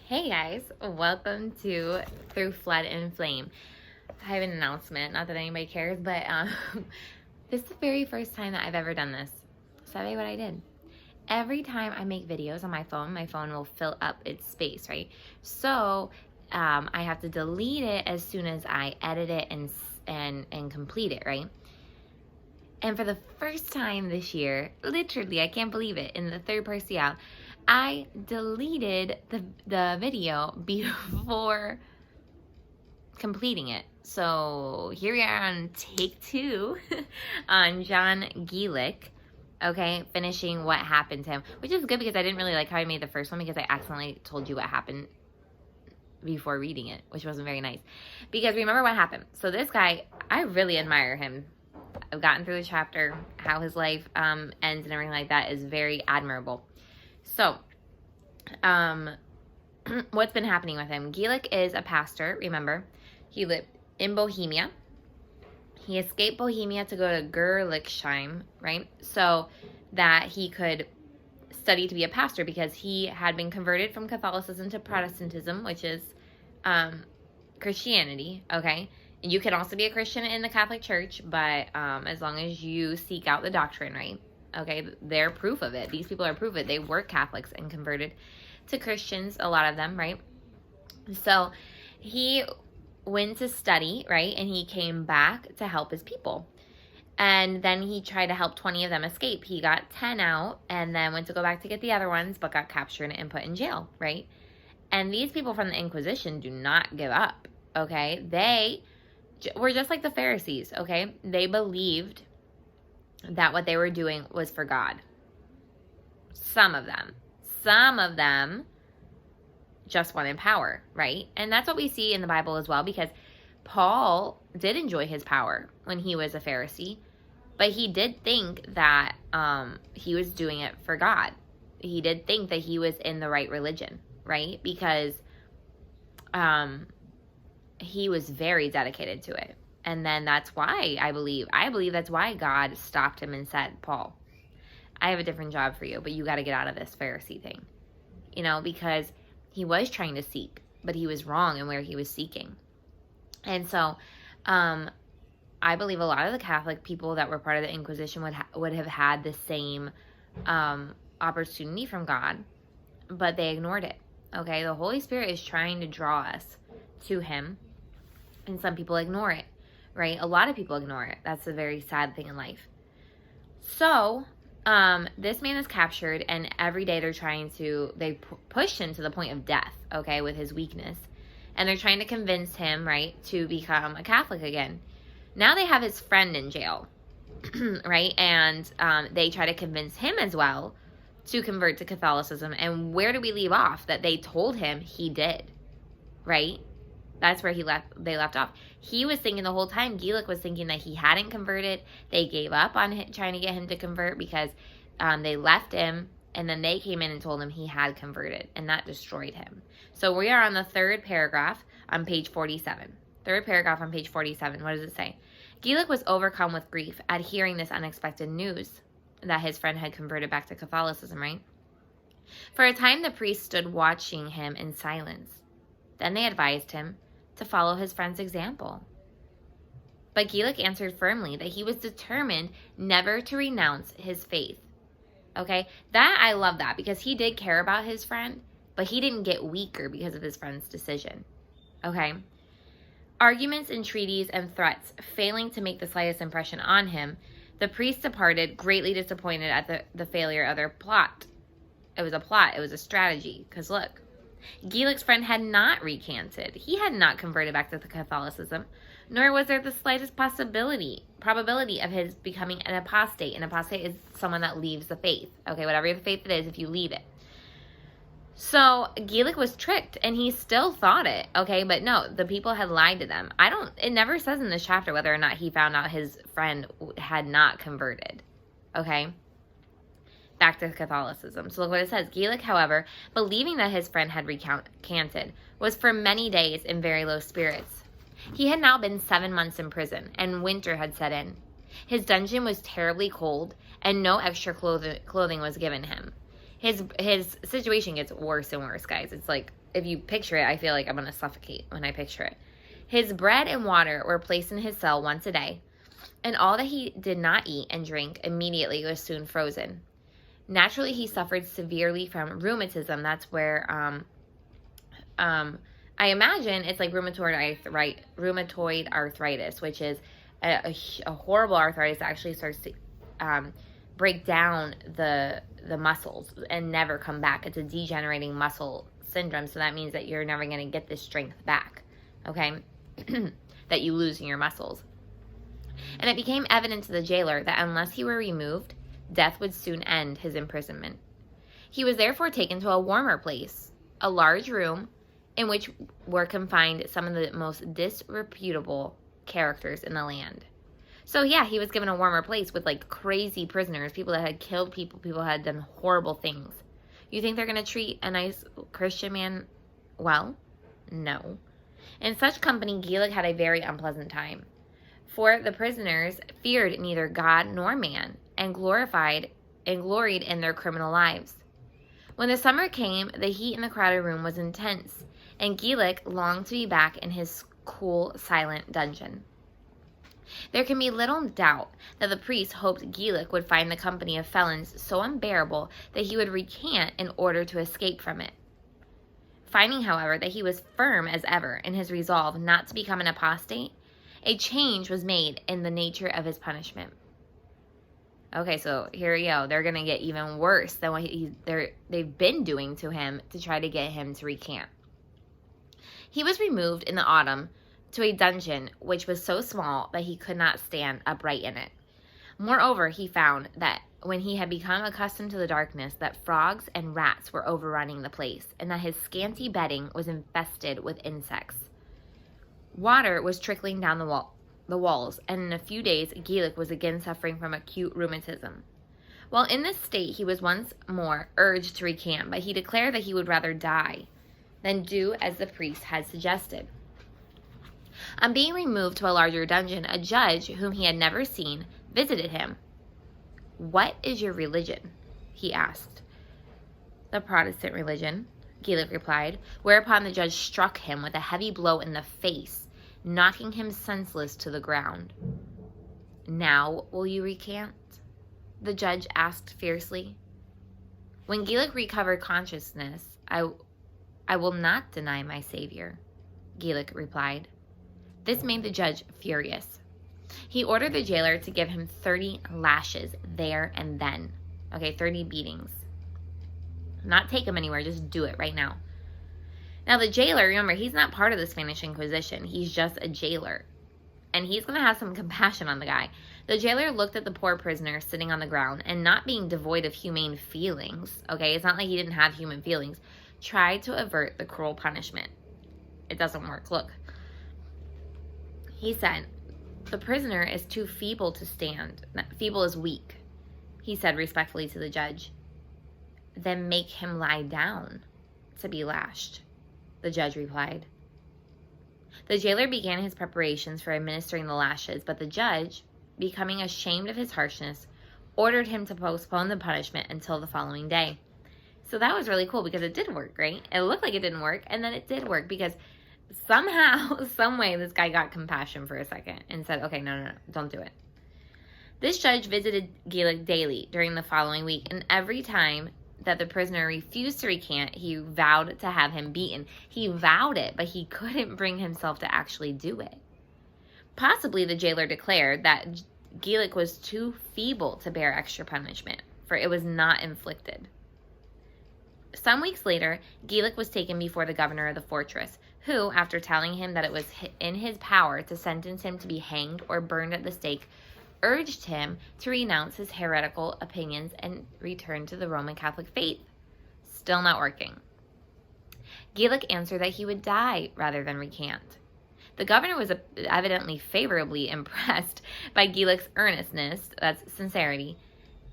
Hey guys, welcome to Through Flood and Flame. I have an announcement, not that anybody cares, but this is the very first time that I've ever done this. So that's what I did. Every time I make videos on my phone will fill up its space, right? So I have to delete it as soon as I edit it and complete it, right? And for the first time this year, literally, I can't believe it, in the third partial, I deleted the video before completing it. So here we are on take 2 on John Gilek, okay, finishing what happened to him, which is good because I didn't really like how I made the first one because I accidentally told you what happened before reading it, which wasn't very nice. Because remember what happened. So this guy, I really admire him. I've gotten through the chapter, how his life ends and everything like that is very admirable. So, what's been happening with him? Gilek is a pastor, remember. He lived in Bohemia. He escaped Bohemia to go to Gilek, right? So that he could study to be a pastor because he had been converted from Catholicism to Protestantism, which is Christianity, okay? And you can also be a Christian in the Catholic Church, but as long as you seek out the doctrine, right? Okay, they're proof of it. These people are proof of it. They were Catholics and converted to Christians, a lot of them, right? So he went to study, right? And he came back to help his people. And then he tried to help 20 of them escape. He got 10 out and then went to go back to get the other ones, but got captured and put in jail, right? And these people from the Inquisition do not give up, okay? They were just like the Pharisees, okay? They believed that what they were doing was for God. Some of them just wanted power, right? And that's what we see in the Bible as well, because Paul did enjoy his power when he was a Pharisee, but he did think that he was doing it for God. He did think that he was in the right religion, right? Because he was very dedicated to it. And then that's why I believe that's why God stopped him and said, Paul, I have a different job for you, but you got to get out of this Pharisee thing, because he was trying to seek, but he was wrong in where he was seeking. And so I believe a lot of the Catholic people that were part of the Inquisition would have had the same opportunity from God, but they ignored it, okay? The Holy Spirit is trying to draw us to him, and some people ignore it, right? A lot of people ignore it. That's a very sad thing in life. So, this man is captured, and every day they push him to the point of death, okay, with his weakness. And they're trying to convince him, right, to become a Catholic again. Now they have his friend in jail, right? And they try to convince him as well to convert to Catholicism. And where do we leave off? That they told him he did, right? That's where they left off. He was thinking the whole time, Gilek was thinking that he hadn't converted. They gave up on trying to get him to convert because they left him, and then they came in and told him he had converted, and that destroyed him. So we are on the third paragraph on page 47. Third paragraph on page 47. What does it say? Gilek was overcome with grief at hearing this unexpected news that his friend had converted back to Catholicism, right? For a time, the priest stood watching him in silence. Then they advised him to follow his friend's example. But Gilek answered firmly that he was determined never to renounce his faith. Okay? I love that, because he did care about his friend, but he didn't get weaker because of his friend's decision. Okay? Arguments, entreaties, and threats failing to make the slightest impression on him, the priest departed, greatly disappointed at the failure of their plot. It was a plot. It was a strategy. Because look, Gilek's friend had not recanted. He had not converted back to Catholicism, nor was there the slightest probability of his becoming an apostate. An apostate is someone that leaves the faith. Okay, whatever the faith it is, if you leave it. So Gilek was tricked, and he still thought it. Okay, but no, the people had lied to them. It never says in this chapter whether or not he found out his friend had not converted. Okay. Back to Catholicism. So look what it says. Gilek, however, believing that his friend had recanted, was for many days in very low spirits. He had now been 7 months in prison, and winter had set in. His dungeon was terribly cold, and no extra clothing was given him. His situation gets worse and worse, guys. It's like, if you picture it, I feel like I'm going to suffocate when I picture it. His bread and water were placed in his cell once a day, and all that he did not eat and drink immediately was soon frozen. Naturally, he suffered severely from rheumatism. That's where, I imagine it's like rheumatoid arthritis, which is a horrible arthritis that actually starts to break down the muscles and never come back. It's a degenerating muscle syndrome, so that means that you're never going to get the strength back, okay, that you lose in your muscles. And it became evident to the jailer that unless he were removed, death would soon end his imprisonment. He was therefore taken to a warmer place, a large room in which were confined some of the most disreputable characters in the land. So yeah, he was given a warmer place with like crazy prisoners, people that had killed people, people that had done horrible things. You think they're going to treat a nice Christian man well? No. In such company, Gilek had a very unpleasant time. For the prisoners feared neither God nor man, and gloried in their criminal lives. When the summer came, the heat in the crowded room was intense, and Gilek longed to be back in his cool, silent dungeon. There can be little doubt that the priest hoped Gilek would find the company of felons so unbearable that he would recant in order to escape from it. Finding, however, that he was firm as ever in his resolve not to become an apostate, a change was made in the nature of his punishment. Okay, so here we go. They're going to get even worse than what they've been doing to him to try to get him to recant. He was removed in the autumn to a dungeon which was so small that he could not stand upright in it. Moreover, he found that when he had become accustomed to the darkness, that frogs and rats were overrunning the place, and that his scanty bedding was infested with insects. Water was trickling down the walls, and in a few days Gilek was again suffering from acute rheumatism. While in this state, he was once more urged to recant, but he declared that he would rather die than do as the priest had suggested. On being removed to a larger dungeon, a judge whom he had never seen visited him. "What is your religion?" he asked. "The Protestant religion," Gilek replied, whereupon the judge struck him with a heavy blow in the face, knocking him senseless to the ground. "Now will you recant?" the judge asked fiercely. When Gilek recovered consciousness, I will not deny my Savior," Gilek replied. This made the judge furious. He ordered the jailer to give him 30 lashes there and then. Okay, 30 beatings. Not take him anywhere, just do it right now. Now the jailer, remember, he's not part of the Spanish Inquisition. He's just a jailer. And he's going to have some compassion on the guy. The jailer looked at the poor prisoner sitting on the ground, and not being devoid of humane feelings, okay, it's not like he didn't have human feelings, tried to avert the cruel punishment. It doesn't work. Look. He said, "The prisoner is too feeble to stand. Feeble is weak," he said respectfully to the judge. "Then make him lie down to be lashed," the judge replied. The jailer began his preparations for administering the lashes, but the judge, becoming ashamed of his harshness, ordered him to postpone the punishment until the following day. So that was really cool because it did work, right? It looked like it didn't work, and then it did work because somehow, some way, this guy got compassion for a second and said, okay, no, don't do it. This judge visited Gilek daily during the following week, and every time that the prisoner refused to recant, he vowed to have him beaten. He vowed it, but he couldn't bring himself to actually do it. Possibly the jailer declared that Gilek was too feeble to bear extra punishment, for it was not inflicted. Some weeks later, Gilek was taken before the governor of the fortress, who, after telling him that it was in his power to sentence him to be hanged or burned at the stake, urged him to renounce his heretical opinions and return to the Roman Catholic faith. Still not working. Gilek answered that he would die rather than recant. The governor was evidently favorably impressed by Gilek's earnestness, that's sincerity,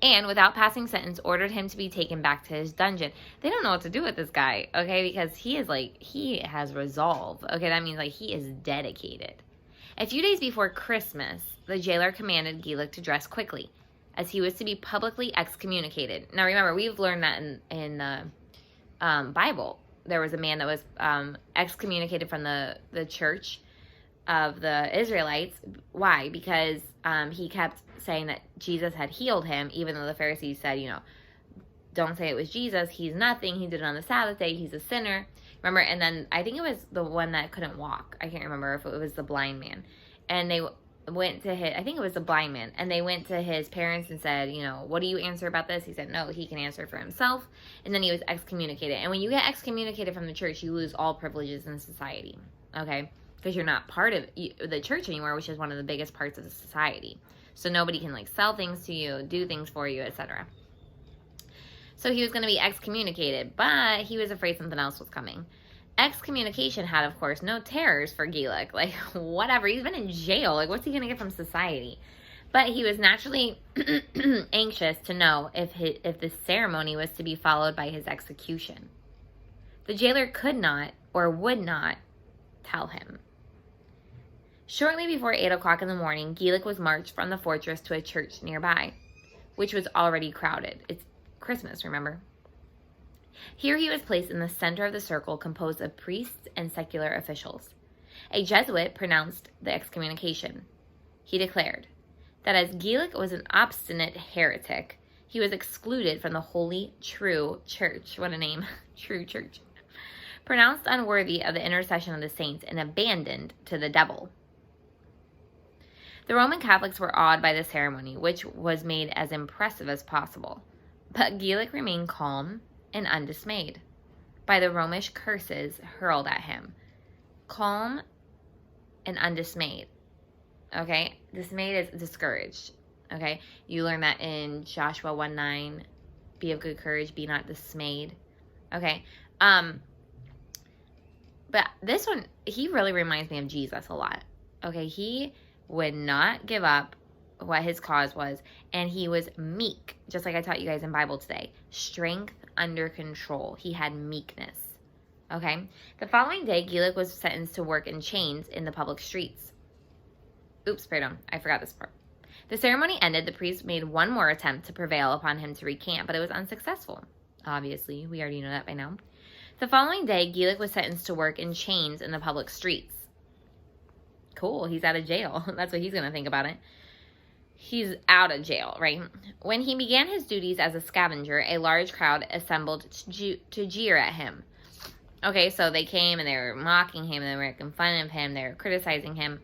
and without passing sentence, ordered him to be taken back to his dungeon. They don't know what to do with this guy, okay, because he has resolve, okay, that means he is dedicated. A few days before Christmas, the jailer commanded Gilek to dress quickly. as he was to be publicly excommunicated. Now remember, we've learned that in the Bible. There was a man that was excommunicated from the church of the Israelites. Why? Because he kept saying that Jesus had healed him, even though the Pharisees said, don't say it was Jesus. He's nothing. He did it on the Sabbath day. He's a sinner. Remember? And then I think it was the one that couldn't walk. I can't remember if it was the blind man. And they went to I think it was the blind man. And they went to his parents and said, what do you answer about this? He said, no, he can answer for himself. And then he was excommunicated. And when you get excommunicated from the church, you lose all privileges in society. Okay? Because you're not part of the church anymore, which is one of the biggest parts of the society. So nobody can sell things to you, do things for you, etc. So he was going to be excommunicated, but he was afraid something else was coming. Excommunication had, of course, no terrors for Gilek. Whatever. He's been in jail. What's he going to get from society? But he was naturally anxious to know if the ceremony was to be followed by his execution. The jailer could not or would not tell him. Shortly before 8 o'clock in the morning, Gilek was marched from the fortress to a church nearby, which was already crowded. It's Christmas, remember? Here he was placed in the center of the circle composed of priests and secular officials. A Jesuit pronounced the excommunication. He declared that as Gilek was an obstinate heretic, he was excluded from the holy, true church. What a name. True church. Pronounced unworthy of the intercession of the saints and abandoned to the devil. The Roman Catholics were awed by the ceremony, which was made as impressive as possible. But Gilek remained calm and undismayed by the Romish curses hurled at him. Calm and undismayed. Okay? Dismayed is discouraged. Okay? You learn that in Joshua 1:9. Be of good courage, be not dismayed. Okay? But this one, he really reminds me of Jesus a lot. Okay? He would not give up what his cause was, and he was meek, just like I taught you guys in Bible today. Strength under control. He had meekness. Okay? The following day, Gilek was sentenced to work in chains in the public streets. Oops, pardon, I forgot this part. The ceremony ended, the priest made one more attempt to prevail upon him to recant, but it was unsuccessful. Obviously, we already know that by now. The following day, Gilek was sentenced to work in chains in the public streets. Cool, he's out of jail. That's what he's going to think about it. He's out of jail, right? When he began his duties as a scavenger, a large crowd assembled to jeer at him. Okay, so they came and they were mocking him, they were making fun of him, they were criticizing him.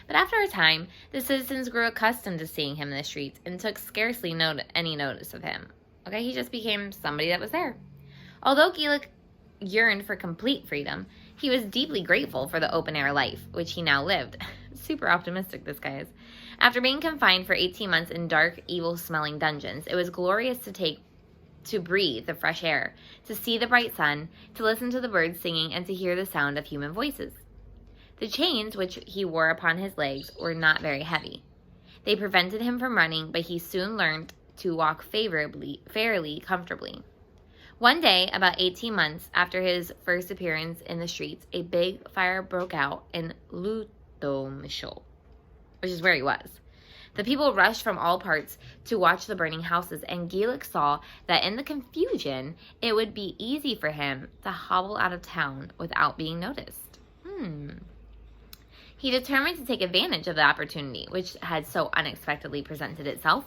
But after a time, the citizens grew accustomed to seeing him in the streets and took scarcely any notice of him. Okay, he just became somebody that was there. Although Gilek yearned for complete freedom, he was deeply grateful for the open-air life, which he now lived. Super optimistic, this guy is. After being confined for 18 months in dark, evil-smelling dungeons, it was glorious to breathe the fresh air, to see the bright sun, to listen to the birds singing, and to hear the sound of human voices. The chains which he wore upon his legs were not very heavy. They prevented him from running, but he soon learned to walk fairly comfortably. One day, about 18 months after his first appearance in the streets, a big fire broke out in Ludomyśl, which is where he was. The people rushed from all parts to watch the burning houses, and Gilek saw that in the confusion, it would be easy for him to hobble out of town without being noticed. He determined to take advantage of the opportunity, which had so unexpectedly presented itself.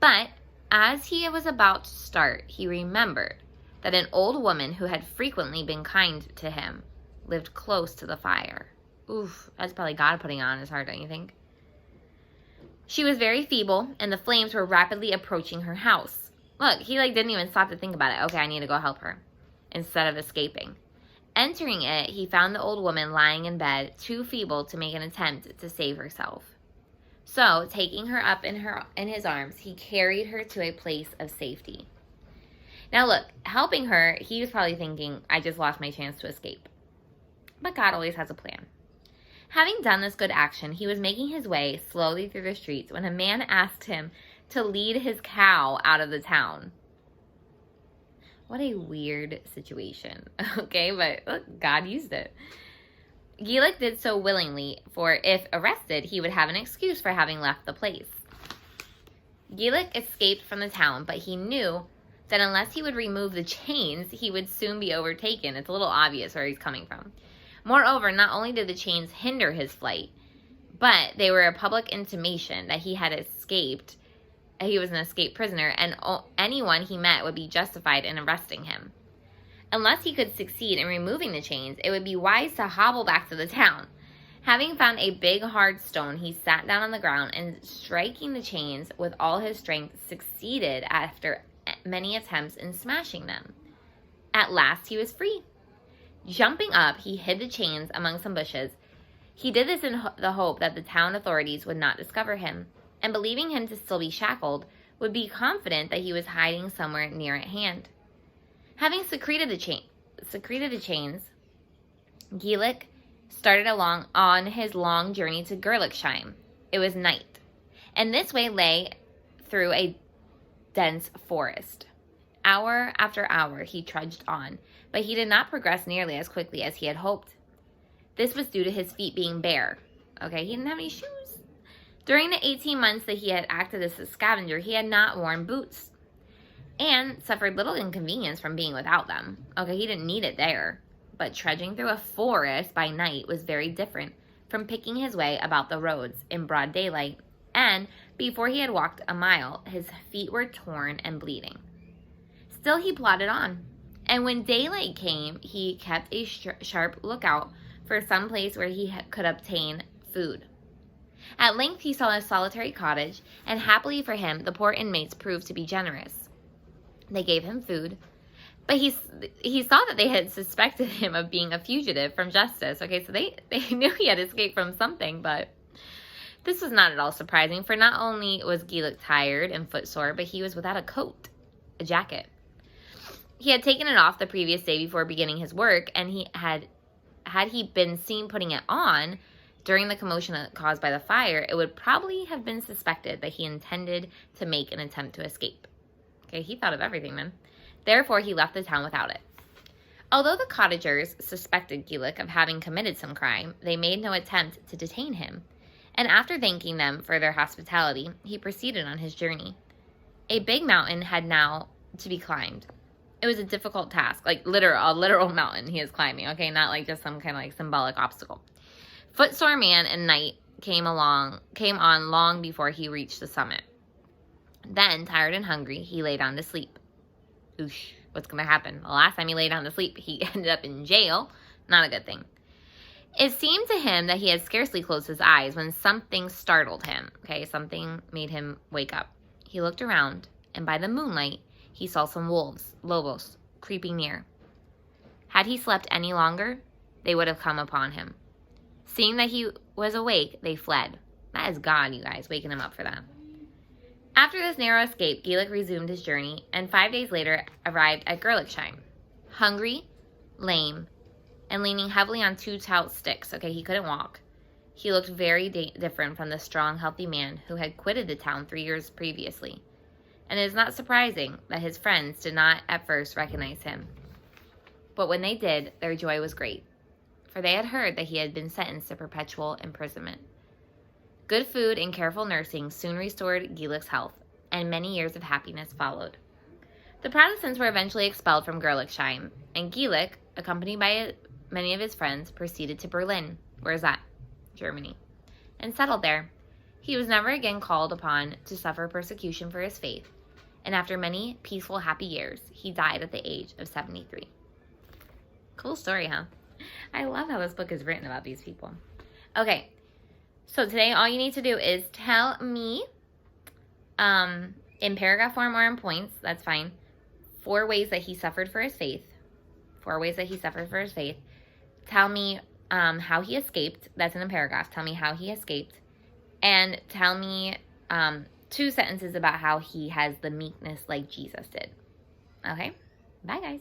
But as he was about to start, he remembered that an old woman who had frequently been kind to him lived close to the fire. Oof, that's probably God putting it on his heart, don't you think? She was very feeble, and the flames were rapidly approaching her house. Look, he didn't even stop to think about it. Okay, I need to go help her, instead of escaping. Entering it, he found the old woman lying in bed, too feeble to make an attempt to save herself. So, taking her up in his arms, he carried her to a place of safety. Now look, helping her, he was probably thinking, I just lost my chance to escape. But God always has a plan. Having done this good action, he was making his way slowly through the streets when a man asked him to lead his cow out of the town. What a weird situation, okay? But look, God used it. Gilek did so willingly, for if arrested, he would have an excuse for having left the place. Gilek escaped from the town, but he knew that unless he would remove the chains, he would soon be overtaken. It's a little obvious where he's coming from. Moreover, not only did the chains hinder his flight, but they were a public intimation that he had escaped. He was an escaped prisoner, and anyone he met would be justified in arresting him. Unless he could succeed in removing the chains, it would be wise to hobble back to the town. Having found a big hard stone, he sat down on the ground and, striking the chains with all his strength, succeeded after many attempts in smashing them. At last he was free. Jumping up, he hid the chains among some bushes. He did this in the hope that the town authorities would not discover him, and believing him to still be shackled, would be confident that he was hiding somewhere near at hand. Having secreted the chains, Gilek started along on his long journey to Gerliksheim. It was night, and this way lay through a dense forest. Hour after hour he trudged on, but he did not progress nearly as quickly as he had hoped. This was due to his feet being bare. Okay, he didn't have any shoes. During the 18 months that he had acted as a scavenger, he had not worn boots and suffered little inconvenience from being without them. Okay, he didn't need it there. But trudging through a forest by night was very different from picking his way about the roads in broad daylight, and before he had walked a mile, his feet were torn and bleeding. Still he plodded on, and when daylight came, he kept a sharp lookout for some place where he could obtain food. At length he saw a solitary cottage, and happily for him, the poor inmates proved to be generous. They gave him food, but he saw that they had suspected him of being a fugitive from justice. Okay, so they knew he had escaped from something, but this was not at all surprising, for not only was Gilek tired and footsore, but he was without a coat, a jacket. He had taken it off the previous day before beginning his work, and had he been seen putting it on during the commotion caused by the fire, it would probably have been suspected that he intended to make an attempt to escape. Okay, he thought of everything then. Therefore, he left the town without it. Although the cottagers suspected Gilek of having committed some crime, they made no attempt to detain him, and after thanking them for their hospitality, he proceeded on his journey. A big mountain had now to be climbed. It was a difficult task, like a literal mountain he is climbing, okay, not like just some kind of like symbolic obstacle. Footsore man and night came on long before he reached the summit. Then, tired and hungry, he lay down to sleep. Oosh, what's going to happen? The last time he lay down to sleep, he ended up in jail. Not a good thing. It seemed to him that he had scarcely closed his eyes when something startled him. Okay, something made him wake up. He looked around, and by the moonlight, he saw some wolves, lobos, creeping near. Had he slept any longer, they would have come upon him. Seeing that he was awake, they fled. That is God, you guys, waking him up for that. After this narrow escape, Gilek resumed his journey, and 5 days later arrived at Gerliksheim. Hungry, lame, and leaning heavily on 2 stout sticks. Okay, he couldn't walk. He looked very different from the strong, healthy man who had quitted the town 3 years previously. And it is not surprising that his friends did not at first recognize him. But when they did, their joy was great, for they had heard that he had been sentenced to perpetual imprisonment. Good food and careful nursing soon restored Gilek's health, and many years of happiness followed. The Protestants were eventually expelled from Gerliksheim, and Gilek, accompanied by many of his friends, proceeded to Berlin. Where is that? Germany. And settled there. He was never again called upon to suffer persecution for his faith, and after many peaceful, happy years, he died at the age of 73. Cool story, huh? I love how this book is written about these people. Okay. So today, all you need to do is tell me, in paragraph form or in points, that's fine, 4 ways that he suffered for his faith. 4 ways that he suffered for his faith. Tell me how he escaped. That's in a paragraph. Tell me how he escaped. And tell me 2 sentences about how he has the meekness like Jesus did. Okay? Bye, guys.